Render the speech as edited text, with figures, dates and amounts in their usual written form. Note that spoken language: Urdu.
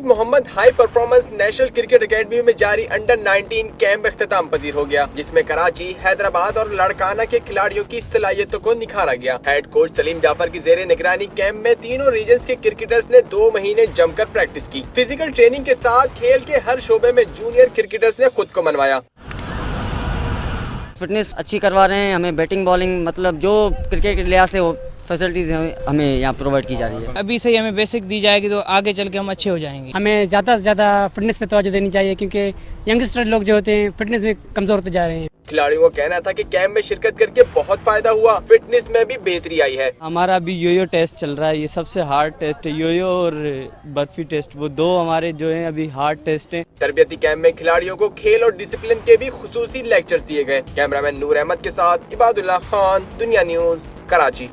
Rashid Muhammad high performance national cricket academy میں جاری انڈر 19 کیمپ اختتام پذیر ہو گیا، جس میں کراچی، حیدرآباد اور لڑکانہ کے کھلاڑیوں کی صلاحیتوں کو نکھارا گیا۔ ہیڈ کوچ سلیم جعفر کی زیر نگرانی کیمپ میں تینوں ریجنز کے کرکٹرز نے 2 مہینے جم کر پریکٹس کی۔ فزیکل ٹریننگ کے ساتھ کھیل کے ہر شعبے میں جونیئر کرکٹرز نے خود کو منوایا۔ فٹنس اچھی کروا رہے ہیں، ہمیں بیٹنگ بالنگ مطلب جو کرکٹ کے لحاظ سے فیسلٹیز ہمیں یہاں پرووائڈ کی جا رہی ہے۔ ابھی سے ہی ہمیں بیسک دی جائے گی تو آگے چل کے ہم اچھے ہو جائیں گے۔ ہمیں زیادہ سے زیادہ فٹنس پہ توجہ دینی چاہیے، کیونکہ ینگسٹر لوگ جو ہوتے ہیں فٹنس میں کمزور ہوتے جا رہے ہیں۔ کھلاڑیوں کو کہنا تھا کہ کیمپ میں شرکت کر کے بہت فائدہ ہوا، فٹنس میں بھی بہتری آئی ہے۔ ہمارا ابھی یویو ٹیسٹ چل رہا ہے، یہ سب سے ہارڈ ٹیسٹ ہے، یویو اور برفی ٹیسٹ، وہ 2 ہمارے جو ہیں ابھی ہارڈ ٹیسٹ ہیں۔ تربیتی کیمپ میں کھلاڑیوں کو کھیل اور ڈسپلن کے بھی خصوصی لیکچرز دیے گئے۔ کیمرہ مین نور احمد کے ساتھ عباد اللہ خان، دنیا نیوز، کراچی۔